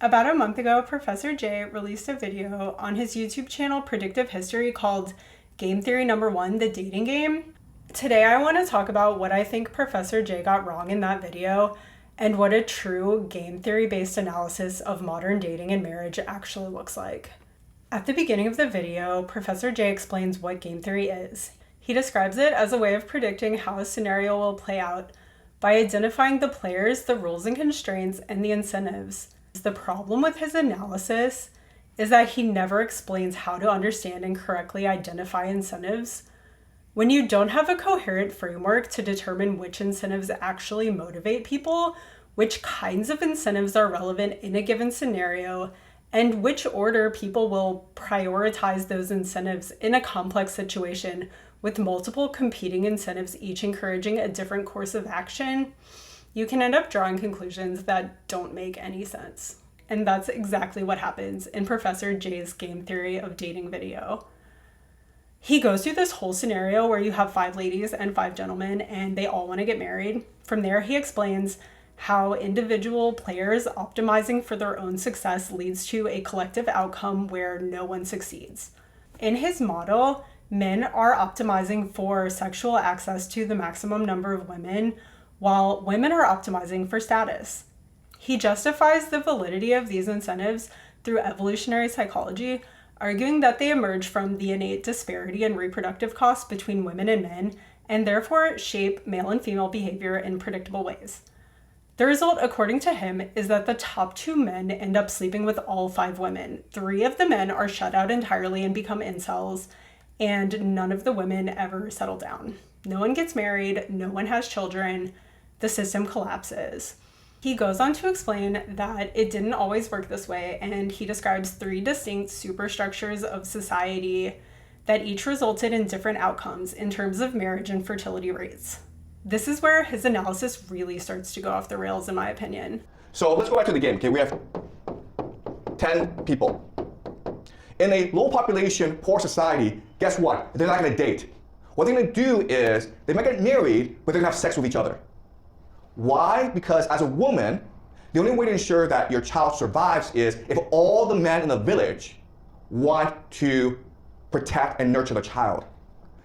About a month ago, Professor J released a video on his YouTube channel Predictive History called Game Theory Number 1, the dating game. Today I want to talk about what I think Professor J got wrong in that video and what a true game theory-based analysis of modern dating and marriage actually looks like. At the beginning of the video, Professor J explains what game theory is. He describes it as a way of predicting how a scenario will play out by identifying the players, the rules and constraints, and the incentives. The problem with his analysis is that he never explains how to understand and correctly identify incentives. When you don't have a coherent framework to determine which incentives actually motivate people, which kinds of incentives are relevant in a given scenario, and which order people will prioritize those incentives in a complex situation with multiple competing incentives each encouraging a different course of action, you can end up drawing conclusions that don't make any sense. And that's exactly what happens in Professor J's game theory of dating video. He goes through this whole scenario where you have 5 ladies and 5 gentlemen and they all want to get married. From there, he explains how individual players optimizing for their own success leads to a collective outcome where no one succeeds. In his model, men are optimizing for sexual access to the maximum number of women, while women are optimizing for status. He justifies the validity of these incentives through evolutionary psychology, arguing that they emerge from the innate disparity in reproductive costs between women and men, and therefore shape male and female behavior in predictable ways. The result, according to him, is that the top 2 men end up sleeping with all 5 women. 3 of the men are shut out entirely and become incels, and none of the women ever settle down. No one gets married, no one has children, the system collapses. He goes on to explain that it didn't always work this way, and he describes 3 distinct superstructures of society that each resulted in different outcomes in terms of marriage and fertility rates. This is where his analysis really starts to go off the rails, in my opinion. So let's go back to the game. Okay, we have 10 people. In a low population, poor society, guess what? They're not gonna date. What they're gonna do is, they might get married, but they're gonna have sex with each other. Why? Because as a woman, the only way to ensure that your child survives is if all the men in the village want to protect and nurture the child.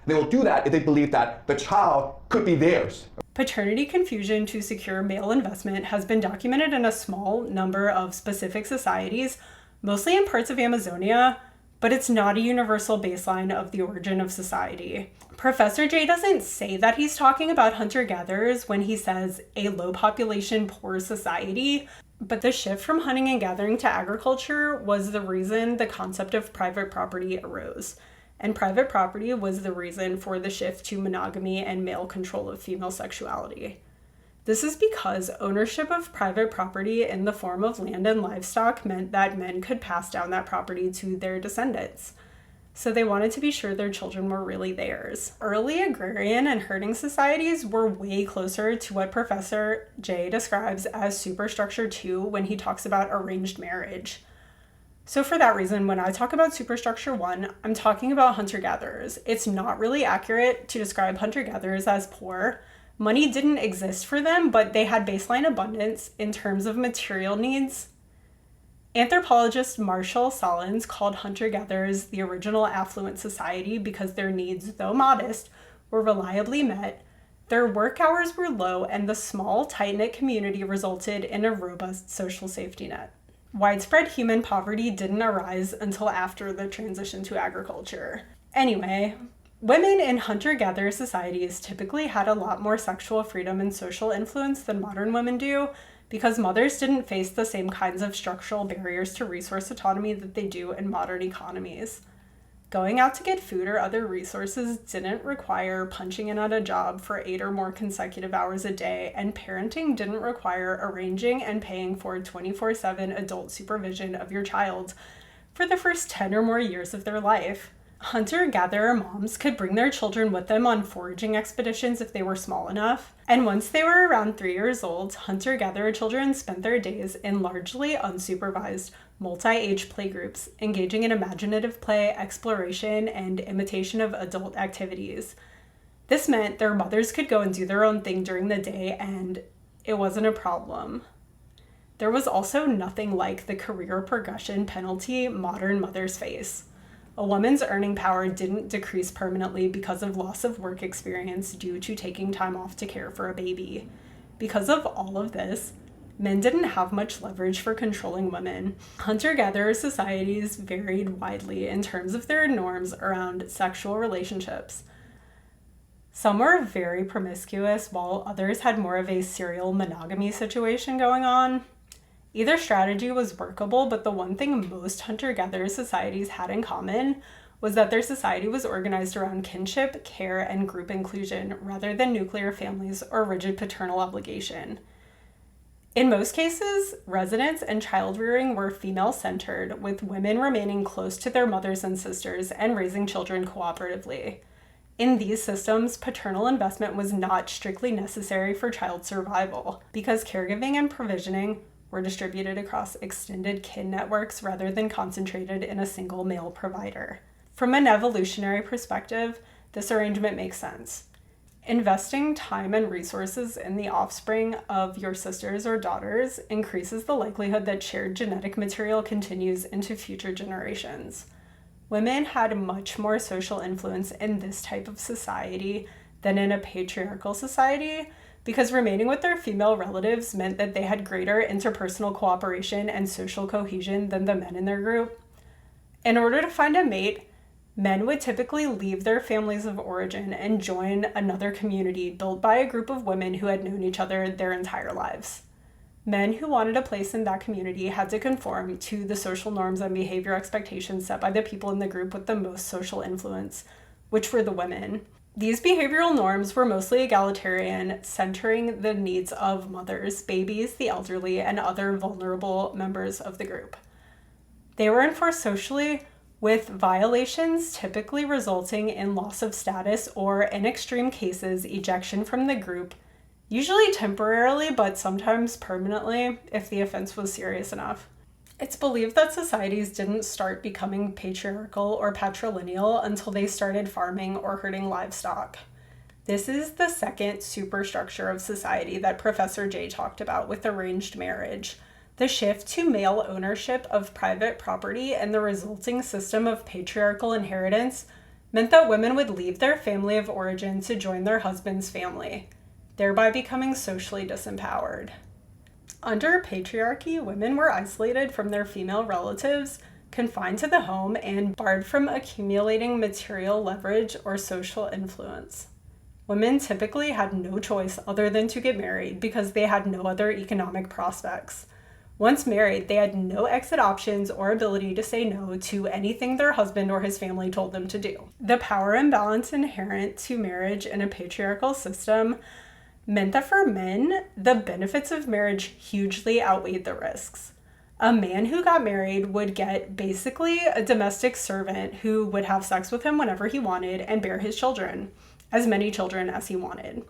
They will do that if they believe that the child could be theirs. Paternity confusion to secure male investment has been documented in a small number of specific societies, mostly in parts of Amazonia, but it's not a universal baseline of the origin of society. Professor J doesn't say that he's talking about hunter-gatherers when he says a low population, poor society, but the shift from hunting and gathering to agriculture was the reason the concept of private property arose. And private property was the reason for the shift to monogamy and male control of female sexuality. This is because ownership of private property in the form of land and livestock meant that men could pass down that property to their descendants. So they wanted to be sure their children were really theirs. Early agrarian and herding societies were way closer to what Professor J describes as Superstructure 2 when he talks about arranged marriage. So for that reason, when I talk about Superstructure 1, I'm talking about hunter-gatherers. It's not really accurate to describe hunter-gatherers as poor. Money didn't exist for them, but they had baseline abundance in terms of material needs. Anthropologist Marshall Solins called hunter-gatherers the original affluent society because their needs, though modest, were reliably met, their work hours were low, and the small, tight-knit community resulted in a robust social safety net. Widespread human poverty didn't arise until after the transition to agriculture. Anyway, women in hunter-gatherer societies typically had a lot more sexual freedom and social influence than modern women do because mothers didn't face the same kinds of structural barriers to resource autonomy that they do in modern economies. Going out to get food or other resources didn't require punching in at a job for 8 or more consecutive hours a day, and parenting didn't require arranging and paying for 24/7 adult supervision of your child for the first 10 or more years of their life. Hunter-gatherer moms could bring their children with them on foraging expeditions if they were small enough, and once they were around 3 years old, hunter-gatherer children spent their days in largely unsupervised, multi-age playgroups, engaging in imaginative play, exploration, and imitation of adult activities. This meant their mothers could go and do their own thing during the day, and it wasn't a problem. There was also nothing like the career progression penalty modern mothers face. A woman's earning power didn't decrease permanently because of loss of work experience due to taking time off to care for a baby. Because of all of this, men didn't have much leverage for controlling women. Hunter-gatherer societies varied widely in terms of their norms around sexual relationships. Some were very promiscuous, while others had more of a serial monogamy situation going on. Either strategy was workable, but the one thing most hunter-gatherer societies had in common was that their society was organized around kinship, care, and group inclusion rather than nuclear families or rigid paternal obligation. In most cases, residence and child-rearing were female-centered, with women remaining close to their mothers and sisters and raising children cooperatively. In these systems, paternal investment was not strictly necessary for child survival because caregiving and provisioning were distributed across extended kin networks rather than concentrated in a single male provider. From an evolutionary perspective, this arrangement makes sense. Investing time and resources in the offspring of your sisters or daughters increases the likelihood that shared genetic material continues into future generations. Women had much more social influence in this type of society than in a patriarchal society, because remaining with their female relatives meant that they had greater interpersonal cooperation and social cohesion than the men in their group. In order to find a mate, men would typically leave their families of origin and join another community built by a group of women who had known each other their entire lives. Men who wanted a place in that community had to conform to the social norms and behavior expectations set by the people in the group with the most social influence, which were the women. These behavioral norms were mostly egalitarian, centering the needs of mothers, babies, the elderly, and other vulnerable members of the group. They were enforced socially, with violations typically resulting in loss of status or, in extreme cases, ejection from the group, usually temporarily but sometimes permanently if the offense was serious enough. It's believed that societies didn't start becoming patriarchal or patrilineal until they started farming or herding livestock. This is the second superstructure of society that Professor Jiang talked about with arranged marriage. The shift to male ownership of private property and the resulting system of patriarchal inheritance meant that women would leave their family of origin to join their husband's family, thereby becoming socially disempowered. Under patriarchy, women were isolated from their female relatives, confined to the home, and barred from accumulating material leverage or social influence. Women typically had no choice other than to get married because they had no other economic prospects. Once married, they had no exit options or ability to say no to anything their husband or his family told them to do. The power imbalance inherent to marriage in a patriarchal system meant that for men, the benefits of marriage hugely outweighed the risks. A man who got married would get basically a domestic servant who would have sex with him whenever he wanted and bear his children, as many children as he wanted.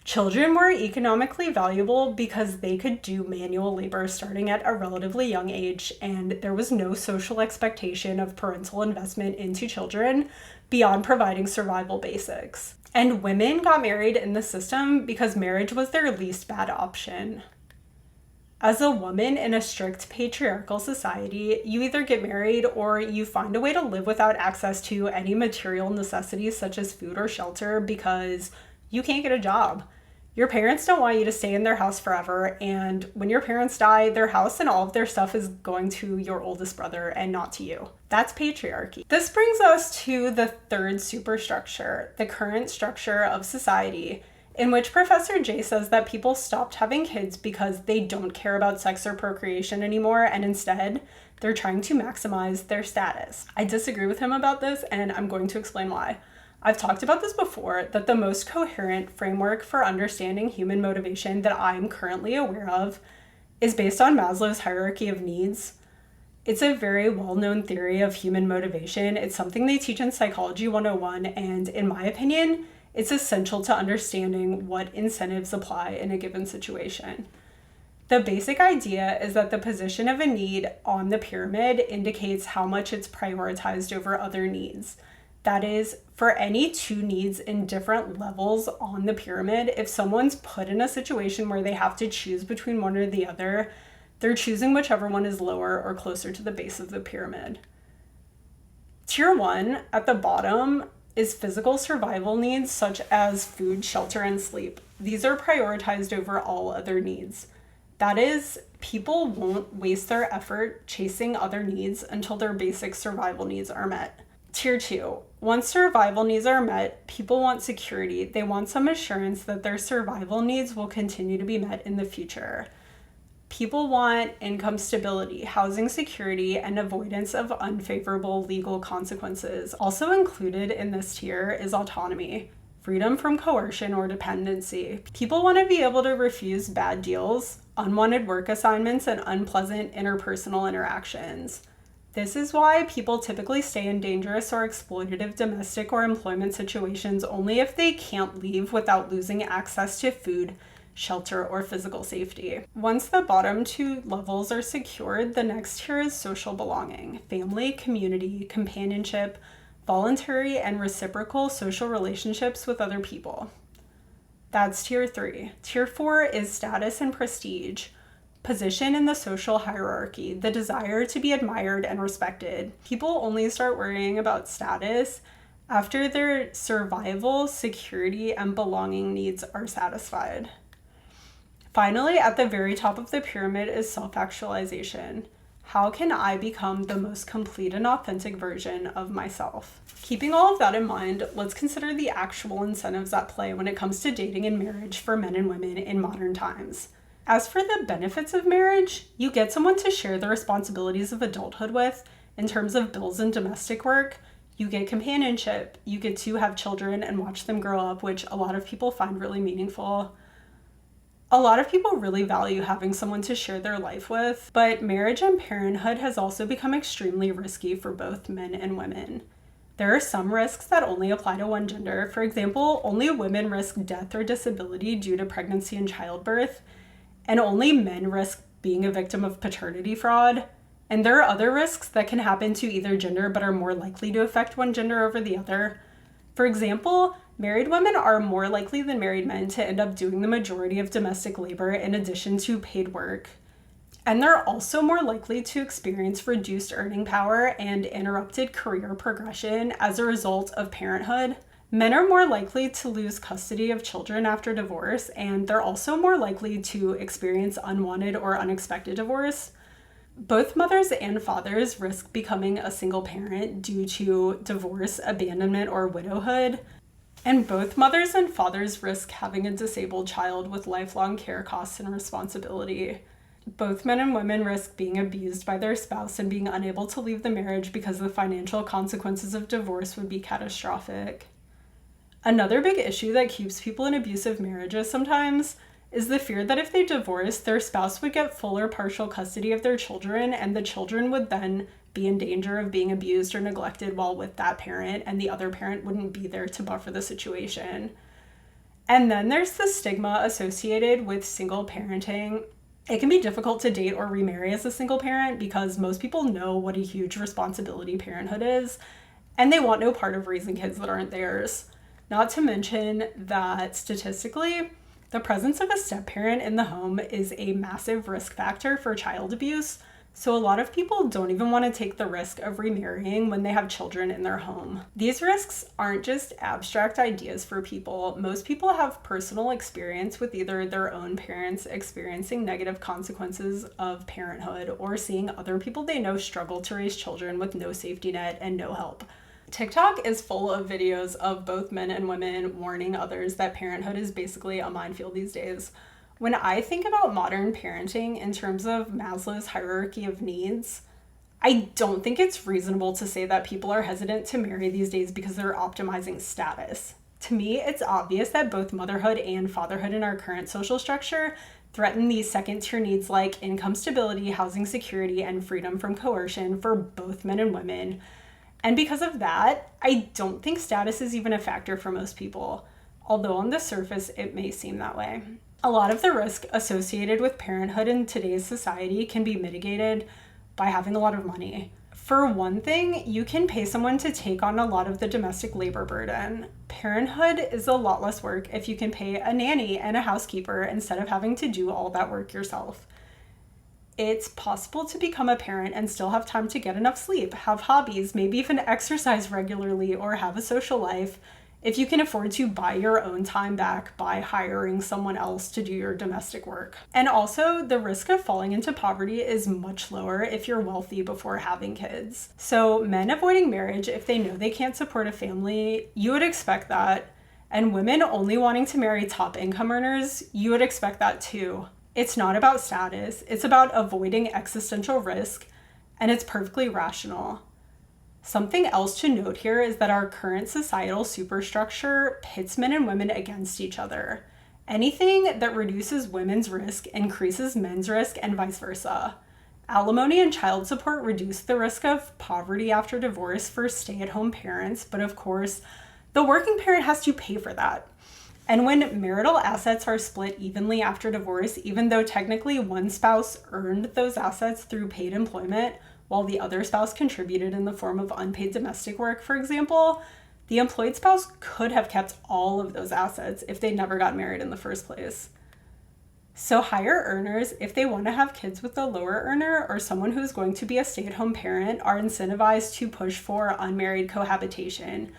Children were economically valuable because they could do manual labor starting at a relatively young age, and there was no social expectation of parental investment into children beyond providing survival basics. And women got married in the system because marriage was their least bad option. As a woman in a strict patriarchal society, you either get married or you find a way to live without access to any material necessities such as food or shelter because you can't get a job. Your parents don't want you to stay in their house forever, and when your parents die, their house and all of their stuff is going to your oldest brother and not to you. That's patriarchy. This brings us to the third superstructure, the current structure of society, in which Professor Jiang says that people stopped having kids because they don't care about sex or procreation anymore, and instead, they're trying to maximize their status. I disagree with him about this, and I'm going to explain why. I've talked about this before, that the most coherent framework for understanding human motivation that I'm currently aware of is based on Maslow's hierarchy of needs. It's a very well-known theory of human motivation. It's something they teach in Psychology 101, and in my opinion, it's essential to understanding what incentives apply in a given situation. The basic idea is that the position of a need on the pyramid indicates how much it's prioritized over other needs. That is, for any two needs in different levels on the pyramid, if someone's put in a situation where they have to choose between one or the other, They're choosing whichever one is lower or closer to the base of the pyramid. Tier 1, at the bottom, is physical survival needs such as food, shelter, and sleep. These are prioritized over all other needs. That is, people won't waste their effort chasing other needs until their basic survival needs are met. Tier 2, once survival needs are met, people want security. They want some assurance that their survival needs will continue to be met in the future. People want income stability, housing security, and avoidance of unfavorable legal consequences. Also included in this tier is autonomy, freedom from coercion or dependency. People want to be able to refuse bad deals, unwanted work assignments, and unpleasant interpersonal interactions. This is why people typically stay in dangerous or exploitative domestic or employment situations only if they can't leave without losing access to food, shelter, or physical safety. Once the bottom two levels are secured, the next tier is social belonging, family, community, companionship, voluntary and reciprocal social relationships with other people. That's tier 3. Tier 4 is status and prestige, position in the social hierarchy, the desire to be admired and respected. People only start worrying about status after their survival, security, and belonging needs are satisfied. Finally, at the very top of the pyramid is self-actualization. How can I become the most complete and authentic version of myself? Keeping all of that in mind, let's consider the actual incentives at play when it comes to dating and marriage for men and women in modern times. As for the benefits of marriage, you get someone to share the responsibilities of adulthood with in terms of bills and domestic work. You get companionship. You get to have children and watch them grow up, which a lot of people find really meaningful. A lot of people really value having someone to share their life with, but marriage and parenthood has also become extremely risky for both men and women. There are some risks that only apply to one gender. For example, only women risk death or disability due to pregnancy and childbirth, and only men risk being a victim of paternity fraud. And there are other risks that can happen to either gender but are more likely to affect one gender over the other. For example, married women are more likely than married men to end up doing the majority of domestic labor in addition to paid work. And they're also more likely to experience reduced earning power and interrupted career progression as a result of parenthood. Men are more likely to lose custody of children after divorce, and they're also more likely to experience unwanted or unexpected divorce. Both mothers and fathers risk becoming a single parent due to divorce, abandonment, or widowhood. And both mothers and fathers risk having a disabled child with lifelong care costs and responsibility. Both men and women risk being abused by their spouse and being unable to leave the marriage because the financial consequences of divorce would be catastrophic. Another big issue that keeps people in abusive marriages sometimes is the fear that if they divorce, their spouse would get full or partial custody of their children, and the children would then be in danger of being abused or neglected while with that parent, and the other parent wouldn't be there to buffer the situation. And then there's the stigma associated with single parenting. It can be difficult to date or remarry as a single parent because most people know what a huge responsibility parenthood is, and they want no part of raising kids that aren't theirs. Not to mention that statistically, the presence of a step-parent in the home is a massive risk factor for child abuse, so a lot of people don't even want to take the risk of remarrying when they have children in their home. These risks aren't just abstract ideas for people. Most people have personal experience with either their own parents experiencing negative consequences of parenthood or seeing other people they know struggle to raise children with no safety net and no help. TikTok is full of videos of both men and women warning others that parenthood is basically a minefield these days. When I think about modern parenting in terms of Maslow's hierarchy of needs, I don't think it's reasonable to say that people are hesitant to marry these days because they're optimizing status. To me, it's obvious that both motherhood and fatherhood in our current social structure threaten these second-tier needs like income stability, housing security, and freedom from coercion for both men and women. And because of that, I don't think status is even a factor for most people, although on the surface it may seem that way. A lot of the risk associated with parenthood in today's society can be mitigated by having a lot of money. For one thing, you can pay someone to take on a lot of the domestic labor burden. Parenthood is a lot less work if you can pay a nanny and a housekeeper instead of having to do all that work yourself. It's possible to become a parent and still have time to get enough sleep, have hobbies, maybe even exercise regularly or have a social life if you can afford to buy your own time back by hiring someone else to do your domestic work. And also, the risk of falling into poverty is much lower if you're wealthy before having kids. So men avoiding marriage if they know they can't support a family, you would expect that. And women only wanting to marry top income earners, you would expect that too. It's not about status, it's about avoiding existential risk, and it's perfectly rational. Something else to note here is that our current societal superstructure pits men and women against each other. Anything that reduces women's risk increases men's risk and vice versa. Alimony and child support reduce the risk of poverty after divorce for stay-at-home parents, but of course, the working parent has to pay for that. And when marital assets are split evenly after divorce, even though technically one spouse earned those assets through paid employment, while the other spouse contributed in the form of unpaid domestic work, for example, the employed spouse could have kept all of those assets if they never got married in the first place. So higher earners, if they want to have kids with a lower earner or someone who's going to be a stay-at-home parent, are incentivized to push for unmarried cohabitation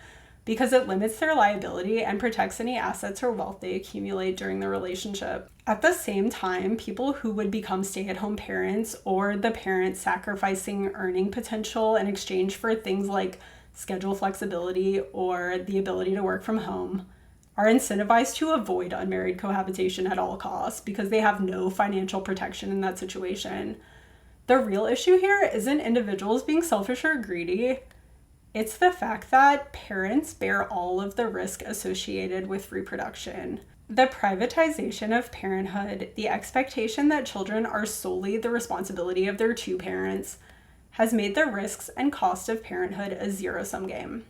because it limits their liability and protects any assets or wealth they accumulate during the relationship. At the same time, people who would become stay-at-home parents or the parent sacrificing earning potential in exchange for things like schedule flexibility or the ability to work from home are incentivized to avoid unmarried cohabitation at all costs because they have no financial protection in that situation. The real issue here isn't individuals being selfish or greedy. It's the fact that parents bear all of the risk associated with reproduction. The privatization of parenthood, the expectation that children are solely the responsibility of their two parents, has made the risks and cost of parenthood a zero-sum game.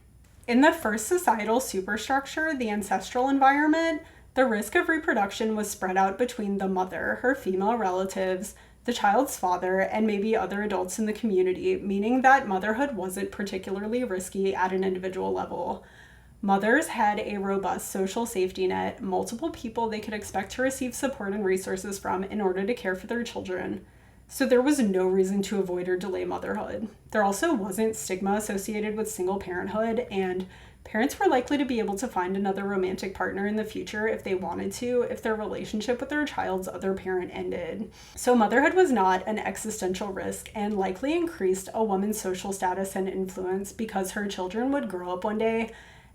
In the first societal superstructure, the ancestral environment, the risk of reproduction was spread out between the mother, her female relatives, the child's father, and maybe other adults in the community, meaning that motherhood wasn't particularly risky at an individual level. Mothers had a robust social safety net, multiple people they could expect to receive support and resources from in order to care for their children. So there was no reason to avoid or delay motherhood. There also wasn't stigma associated with single parenthood, and parents were likely to be able to find another romantic partner in the future if they wanted to, if their relationship with their child's other parent ended. So motherhood was not an existential risk and likely increased a woman's social status and influence because her children would grow up one day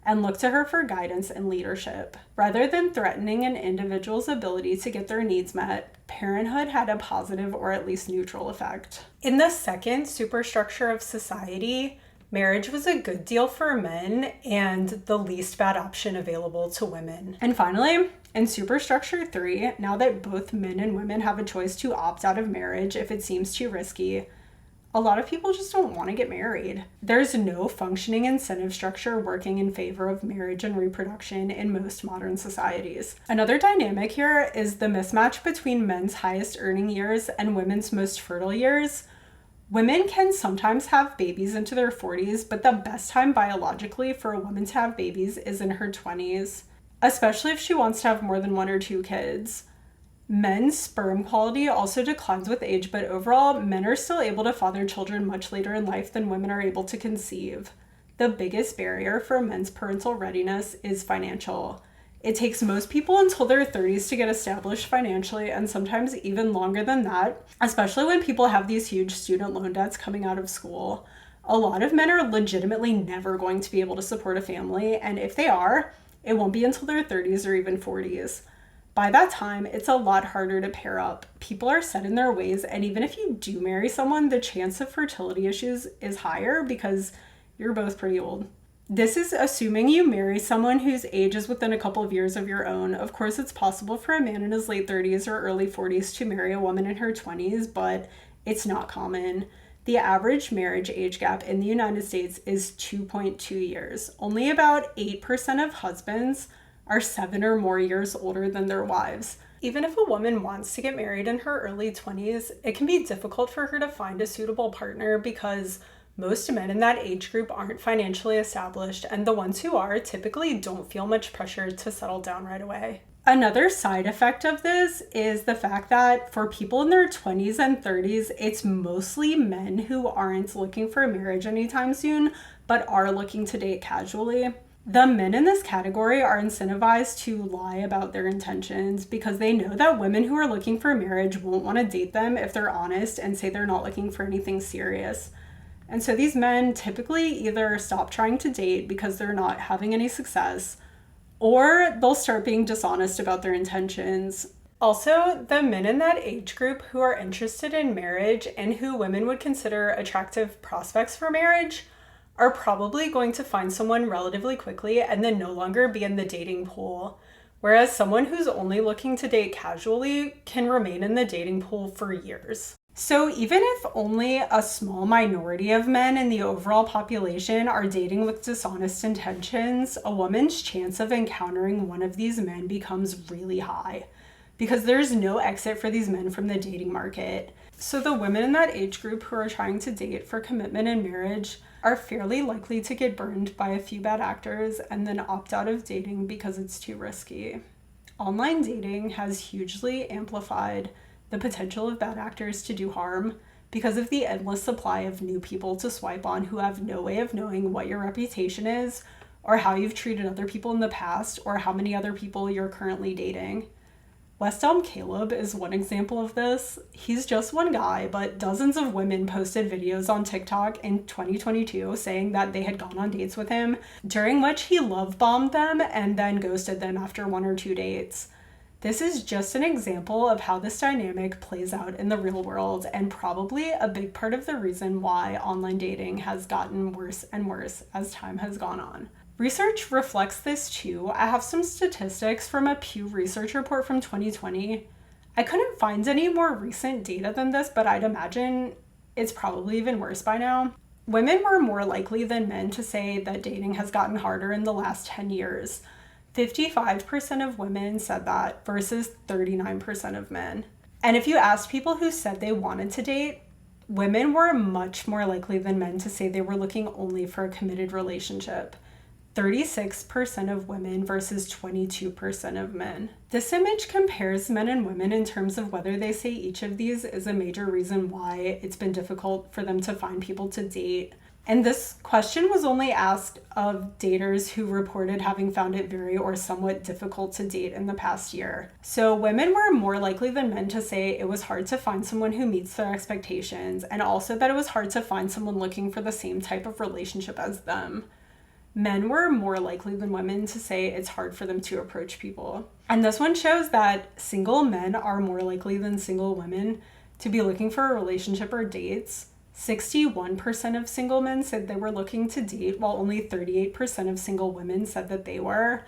and look to her for guidance and leadership. Rather than threatening an individual's ability to get their needs met, parenthood had a positive or at least neutral effect. In the second superstructure of society, marriage was a good deal for men and the least bad option available to women. And finally, in Superstructure 3, now that both men and women have a choice to opt out of marriage if it seems too risky, a lot of people just don't want to get married. There's no functioning incentive structure working in favor of marriage and reproduction in most modern societies. Another dynamic here is the mismatch between men's highest earning years and women's most fertile years. Women can sometimes have babies into their 40s, but the best time biologically for a woman to have babies is in her 20s, especially if she wants to have more than 1 or 2 kids. Men's sperm quality also declines with age, but overall, men are still able to father children much later in life than women are able to conceive. The biggest barrier for men's parental readiness is financial. It takes most people until their 30s to get established financially, and sometimes even longer than that, especially when people have these huge student loan debts coming out of school. A lot of men are legitimately never going to be able to support a family, and if they are, it won't be until their 30s or even 40s. By that time, it's a lot harder to pair up. People are set in their ways, and even if you do marry someone, the chance of fertility issues is higher because you're both pretty old. This is assuming you marry someone whose age is within a couple of years of your own. Of course, it's possible for a man in his late 30s or early 40s to marry a woman in her 20s, but it's not common. The average marriage age gap in the United States is 2.2 years. Only about 8% of husbands are 7 or more years older than their wives. Even if a woman wants to get married in her early 20s, it can be difficult for her to find a suitable partner because most men in that age group aren't financially established, and the ones who are typically don't feel much pressure to settle down right away. Another side effect of this is the fact that for people in their 20s and 30s, it's mostly men who aren't looking for marriage anytime soon, but are looking to date casually. The men in this category are incentivized to lie about their intentions because they know that women who are looking for marriage won't want to date them if they're honest and say they're not looking for anything serious. And so these men typically either stop trying to date because they're not having any success, or they'll start being dishonest about their intentions. Also, the men in that age group who are interested in marriage and who women would consider attractive prospects for marriage are probably going to find someone relatively quickly and then no longer be in the dating pool. Whereas someone who's only looking to date casually can remain in the dating pool for years. So even if only a small minority of men in the overall population are dating with dishonest intentions, a woman's chance of encountering one of these men becomes really high because there's no exit for these men from the dating market. So the women in that age group who are trying to date for commitment and marriage are fairly likely to get burned by a few bad actors and then opt out of dating because it's too risky. Online dating has hugely amplified the potential of bad actors to do harm because of the endless supply of new people to swipe on who have no way of knowing what your reputation is or how you've treated other people in the past or how many other people you're currently dating. West Elm Caleb is one example of this. He's just one guy, but dozens of women posted videos on TikTok in 2022 saying that they had gone on dates with him, during which he love bombed them and then ghosted them after 1 or 2 dates. This is just an example of how this dynamic plays out in the real world and probably a big part of the reason why online dating has gotten worse and worse as time has gone on. Research reflects this too. I have some statistics from a Pew Research report from 2020. I couldn't find any more recent data than this, but I'd imagine it's probably even worse by now. Women were more likely than men to say that dating has gotten harder in the last 10 years. 55% of women said that versus 39% of men. And if you asked people who said they wanted to date, women were much more likely than men to say they were looking only for a committed relationship. 36% of women versus 22% of men. This image compares men and women in terms of whether they say each of these is a major reason why it's been difficult for them to find people to date. And this question was only asked of daters who reported having found it very or somewhat difficult to date in the past year. So women were more likely than men to say it was hard to find someone who meets their expectations, and also that it was hard to find someone looking for the same type of relationship as them. Men were more likely than women to say it's hard for them to approach people. And this one shows that single men are more likely than single women to be looking for a relationship or dates. 61% of single men said they were looking to date, while only 38% of single women said that they were.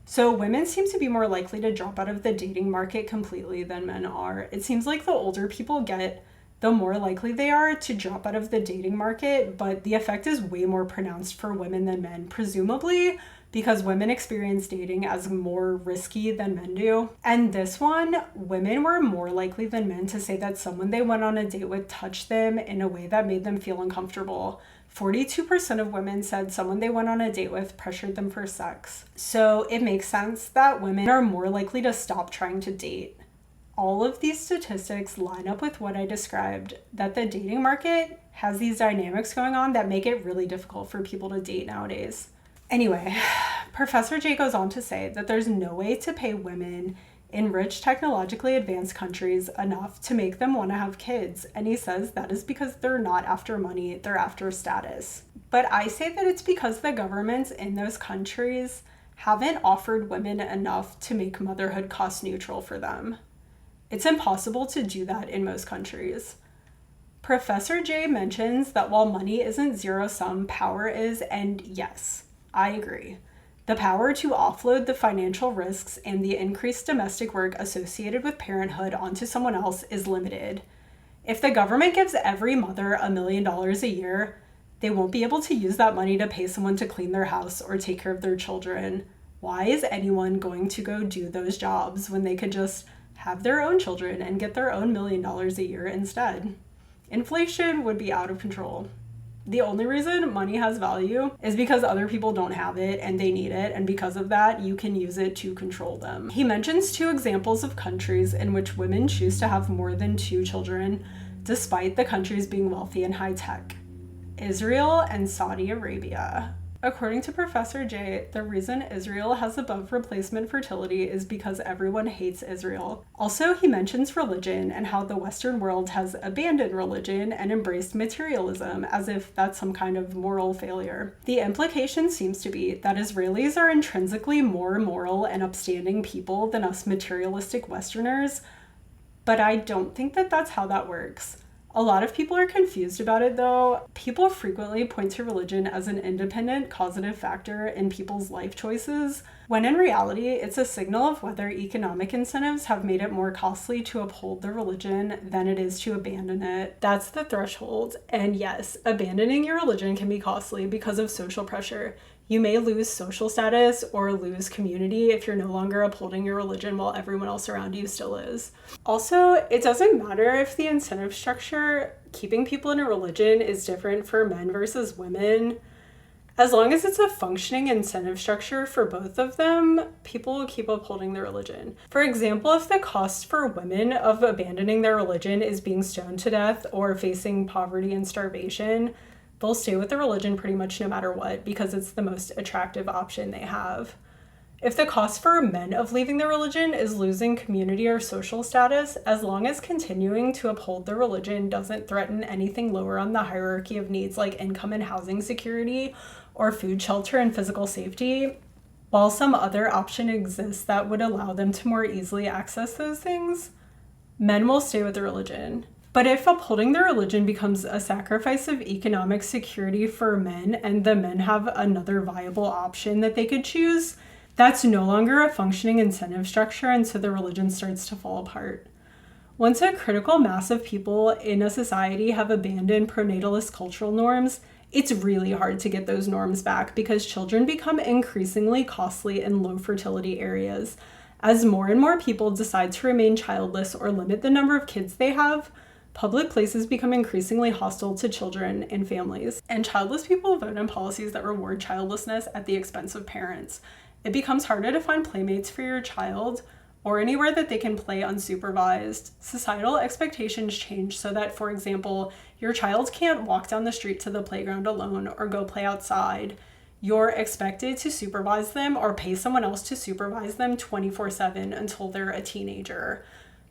So women seem to be more likely to drop out of the dating market completely than men are. It seems like the older people get, the more likely they are to drop out of the dating market, but the effect is way more pronounced for women than men, presumably because women experience dating as more risky than men do. And this one, women were more likely than men to say that someone they went on a date with touched them in a way that made them feel uncomfortable. 42% of women said someone they went on a date with pressured them for sex. So it makes sense that women are more likely to stop trying to date. All of these statistics line up with what I described, that the dating market has these dynamics going on that make it really difficult for people to date nowadays. Anyway, Professor Jiang goes on to say that there's no way to pay women in rich, technologically advanced countries enough to make them want to have kids. And he says that is because they're not after money, they're after status. But I say that it's because the governments in those countries haven't offered women enough to make motherhood cost neutral for them. It's impossible to do that in most countries. Professor Jiang mentions that while money isn't zero-sum, power is, and yes, I agree. The power to offload the financial risks and the increased domestic work associated with parenthood onto someone else is limited. If the government gives every mother $1 million a year, they won't be able to use that money to pay someone to clean their house or take care of their children. Why is anyone going to go do those jobs when they could just have their own children and get their own $1 million a year instead? Inflation would be out of control. The only reason money has value is because other people don't have it and they need it, and because of that, you can use it to control them. He mentions 2 examples of countries in which women choose to have more than 2 children, despite the countries being wealthy and high-tech: Israel and Saudi Arabia. According to Professor J, the reason Israel has above replacement fertility is because everyone hates Israel. Also, he mentions religion and how the Western world has abandoned religion and embraced materialism, as if that's some kind of moral failure. The implication seems to be that Israelis are intrinsically more moral and upstanding people than us materialistic Westerners, but I don't think that that's how that works. A lot of people are confused about it, though. People frequently point to religion as an independent causative factor in people's life choices, when in reality, it's a signal of whether economic incentives have made it more costly to uphold the religion than it is to abandon it. That's the threshold. And yes, abandoning your religion can be costly because of social pressure. You may lose social status or lose community if you're no longer upholding your religion while everyone else around you still is. Also, it doesn't matter if the incentive structure keeping people in a religion is different for men versus women. As long as it's a functioning incentive structure for both of them, people will keep upholding their religion. For example, if the cost for women of abandoning their religion is being stoned to death or facing poverty and starvation, they'll stay with the religion pretty much no matter what because it's the most attractive option they have. If the cost for men of leaving the religion is losing community or social status, as long as continuing to uphold the religion doesn't threaten anything lower on the hierarchy of needs like income and housing security or food, shelter, and physical safety, while some other option exists that would allow them to more easily access those things, men will stay with the religion. But if upholding their religion becomes a sacrifice of economic security for men and the men have another viable option that they could choose, that's no longer a functioning incentive structure, and so the religion starts to fall apart. Once a critical mass of people in a society have abandoned pronatalist cultural norms, it's really hard to get those norms back because children become increasingly costly in low fertility areas. As more and more people decide to remain childless or limit the number of kids they have, public places become increasingly hostile to children and families, and childless people vote in policies that reward childlessness at the expense of parents. It becomes harder to find playmates for your child or anywhere that they can play unsupervised. Societal expectations change so that, for example, your child can't walk down the street to the playground alone or go play outside. You're expected to supervise them or pay someone else to supervise them 24/7 until they're a teenager.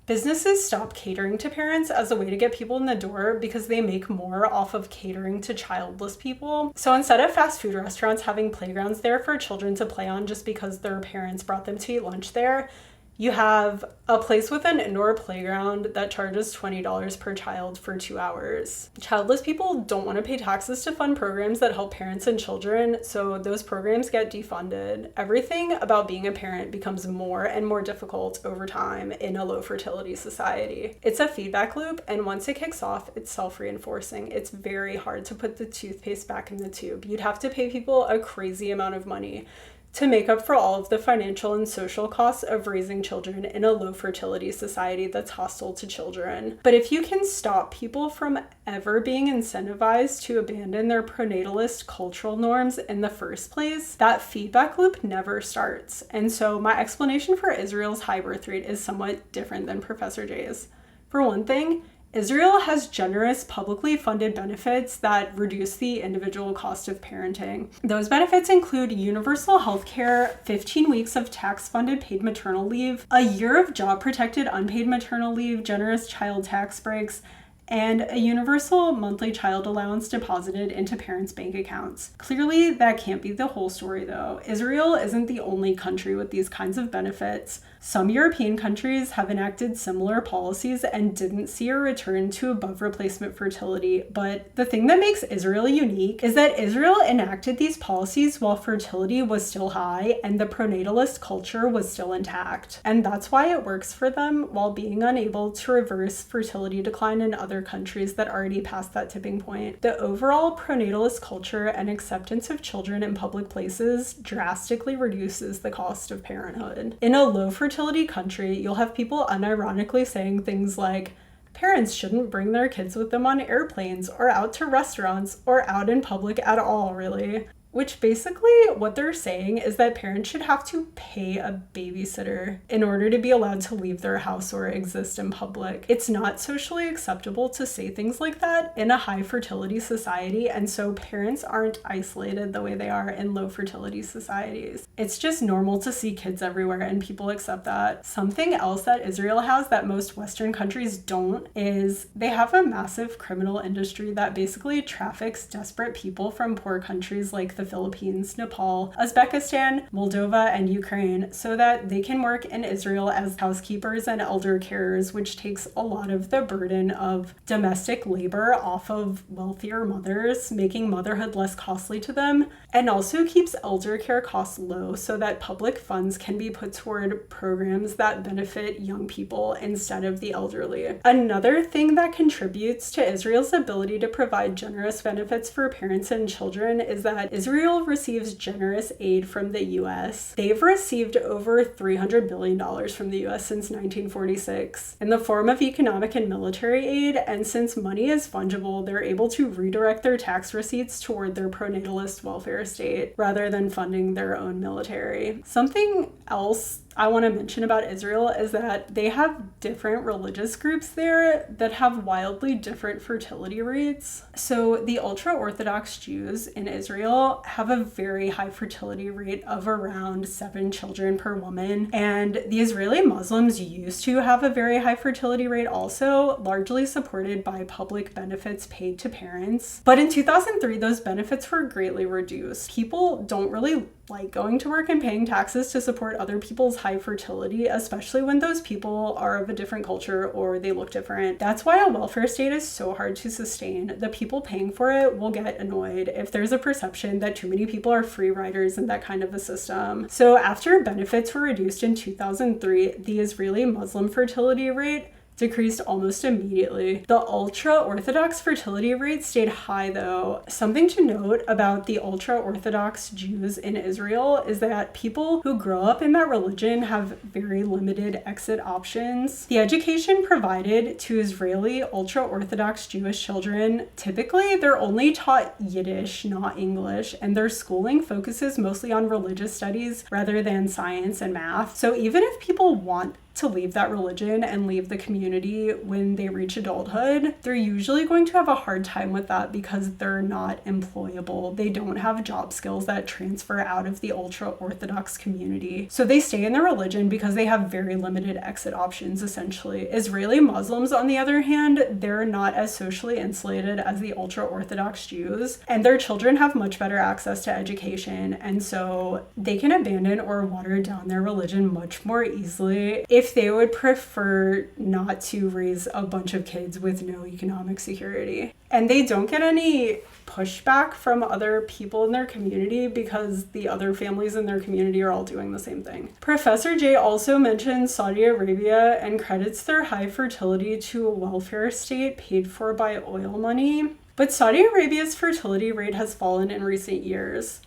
Businesses stop catering to parents as a way to get people in the door because they make more off of catering to childless people. So instead of fast food restaurants having playgrounds there for children to play on just because their parents brought them to eat lunch there, you have a place with an indoor playground that charges $20 per child for 2 hours. Childless people don't want to pay taxes to fund programs that help parents and children, so those programs get defunded. Everything about being a parent becomes more and more difficult over time in a low fertility society. It's a feedback loop, and once it kicks off, it's self-reinforcing. It's very hard to put the toothpaste back in the tube. You'd have to pay people a crazy amount of money to make up for all of the financial and social costs of raising children in a low fertility society that's hostile to children. But if you can stop people from ever being incentivized to abandon their pronatalist cultural norms in the first place, that feedback loop never starts. And so my explanation for Israel's high birth rate is somewhat different than Professor J's. For one thing, Israel has generous publicly funded benefits that reduce the individual cost of parenting. Those benefits include universal health care, 15 weeks of tax-funded paid maternal leave, a year of job-protected unpaid maternal leave, generous child tax breaks, and a universal monthly child allowance deposited into parents' bank accounts. Clearly, that can't be the whole story, though. Israel isn't the only country with these kinds of benefits. Some European countries have enacted similar policies and didn't see a return to above replacement fertility, but the thing that makes Israel unique is that Israel enacted these policies while fertility was still high and the pronatalist culture was still intact. And that's why it works for them while being unable to reverse fertility decline in other countries that already passed that tipping point. The overall pronatalist culture and acceptance of children in public places drastically reduces the cost of parenthood. In a low fertility country, you'll have people unironically saying things like, Parents shouldn't bring their kids with them on airplanes or out to restaurants or out in public at all, really. Which basically what they're saying is that parents should have to pay a babysitter in order to be allowed to leave their house or exist in public. It's not socially acceptable to say things like that in a high fertility society, and so parents aren't isolated the way they are in low fertility societies. It's just normal to see kids everywhere, and people accept that. Something else that Israel has that most Western countries don't is they have a massive criminal industry that basically traffics desperate people from poor countries like the Philippines, Nepal, Uzbekistan, Moldova, and Ukraine so that they can work in Israel as housekeepers and elder carers, which takes a lot of the burden of domestic labor off of wealthier mothers, making motherhood less costly to them, and also keeps elder care costs low so that public funds can be put toward programs that benefit young people instead of the elderly. Another thing that contributes to Israel's ability to provide generous benefits for parents and children is that Israel receives generous aid from the US. They've received over $300 billion from the US since 1946 in the form of economic and military aid, and since money is fungible, they're able to redirect their tax receipts toward their pronatalist welfare state rather than funding their own military. Something else I want to mention about Israel is that they have different religious groups there that have wildly different fertility rates. So the ultra-Orthodox Jews in Israel have a very high fertility rate of around 7 children per woman. And the Israeli Muslims used to have a very high fertility rate also, largely supported by public benefits paid to parents. But in 2003, those benefits were greatly reduced. People don't really like going to work and paying taxes to support other people's high fertility, especially when those people are of a different culture or they look different. That's why a welfare state is so hard to sustain. The people paying for it will get annoyed if there's a perception that too many people are free riders in that kind of a system. So after benefits were reduced in 2003, the Israeli Muslim fertility rate decreased almost immediately. The ultra-Orthodox fertility rate stayed high though. Something to note about the ultra-Orthodox Jews in Israel is that people who grow up in that religion have very limited exit options. The education provided to Israeli ultra-Orthodox Jewish children, typically they're only taught Yiddish, not English, and their schooling focuses mostly on religious studies rather than science and math. So even if people want to leave that religion and leave the community when they reach adulthood, they're usually going to have a hard time with that because they're not employable. They don't have job skills that transfer out of the ultra-Orthodox community. So they stay in their religion because they have very limited exit options, essentially. Israeli Muslims, on the other hand, they're not as socially insulated as the ultra-Orthodox Jews, and their children have much better access to education, and so they can abandon or water down their religion much more easily if they would prefer not to raise a bunch of kids with no economic security. And they don't get any pushback from other people in their community because the other families in their community are all doing the same thing. Professor J also mentions Saudi Arabia and credits their high fertility to a welfare state paid for by oil money. But Saudi Arabia's fertility rate has fallen in recent years.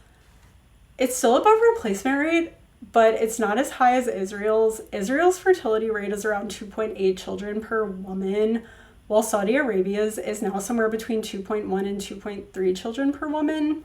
It's still above replacement rate, but it's not as high as Israel's. Israel's fertility rate is around 2.8 children per woman, while Saudi Arabia's is now somewhere between 2.1 and 2.3 children per woman.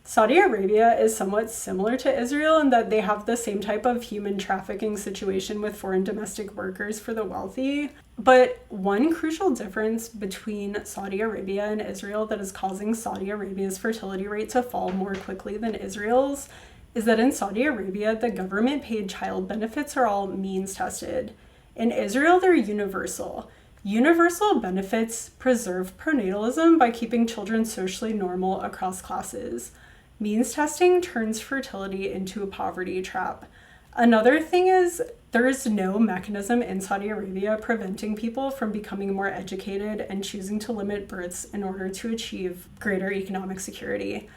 Saudi Arabia is somewhat similar to Israel in that they have the same type of human trafficking situation with foreign domestic workers for the wealthy. But one crucial difference between Saudi Arabia and Israel that is causing Saudi Arabia's fertility rate to fall more quickly than Israel's is that in Saudi Arabia, the government-paid child benefits are all means-tested. In Israel, they're universal. Universal benefits preserve pronatalism by keeping children socially normal across classes. Means testing turns fertility into a poverty trap. Another thing is there's no mechanism in Saudi Arabia preventing people from becoming more educated and choosing to limit births in order to achieve greater economic security.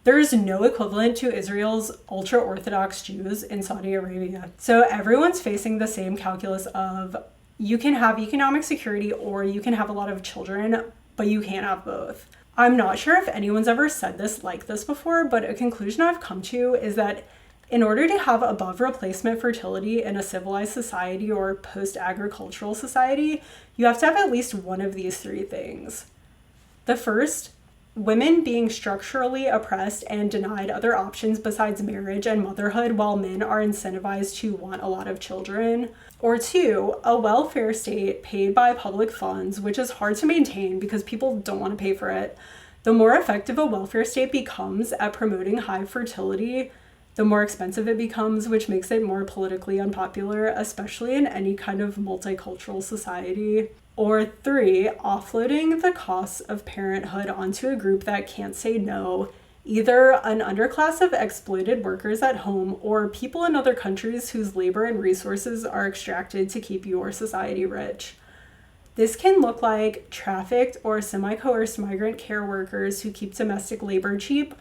There is no equivalent to Israel's ultra-Orthodox Jews in Saudi Arabia. So everyone's facing the same calculus of you can have economic security or you can have a lot of children, but you can't have both. I'm not sure if anyone's ever said this like this before, but a conclusion I've come to is that In order to have above replacement fertility in a civilized society or post-agricultural society, you have to have at least one of these three things. The first, women being structurally oppressed and denied other options besides marriage and motherhood while men are incentivized to want a lot of children. Or two, a welfare state paid by public funds, which is hard to maintain because people don't want to pay for it. The more effective a welfare state becomes at promoting high fertility, the more expensive it becomes, which makes it more politically unpopular, especially in any kind of multicultural society. Or three, offloading the costs of parenthood onto a group that can't say no, either an underclass of exploited workers at home or people in other countries whose labor and resources are extracted to keep your society rich. This can look like trafficked or semi-coerced migrant care workers who keep domestic labor cheap,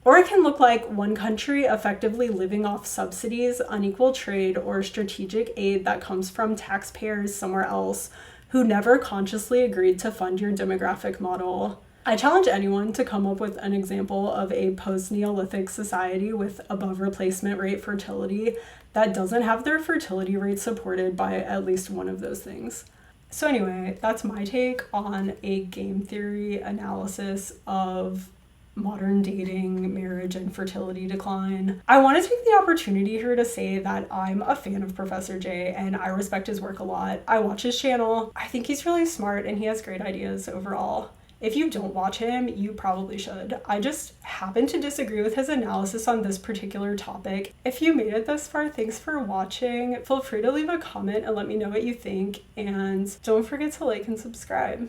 or it can look like one country effectively living off subsidies, unequal trade, or strategic aid that comes from taxpayers somewhere else who never consciously agreed to fund your demographic model. I challenge anyone to come up with an example of a post-Neolithic society with above replacement rate fertility that doesn't have their fertility rate supported by at least one of those things. So anyway, that's my take on a game theory analysis of modern dating, marriage, and fertility decline. I want to take the opportunity here to say that I'm a fan of Professor J and I respect his work a lot. I watch his channel. I think he's really smart and he has great ideas overall. If you don't watch him, you probably should. I just happen to disagree with his analysis on this particular topic. If you made it this far, thanks for watching. Feel free to leave a comment and let me know what you think, and don't forget to like and subscribe.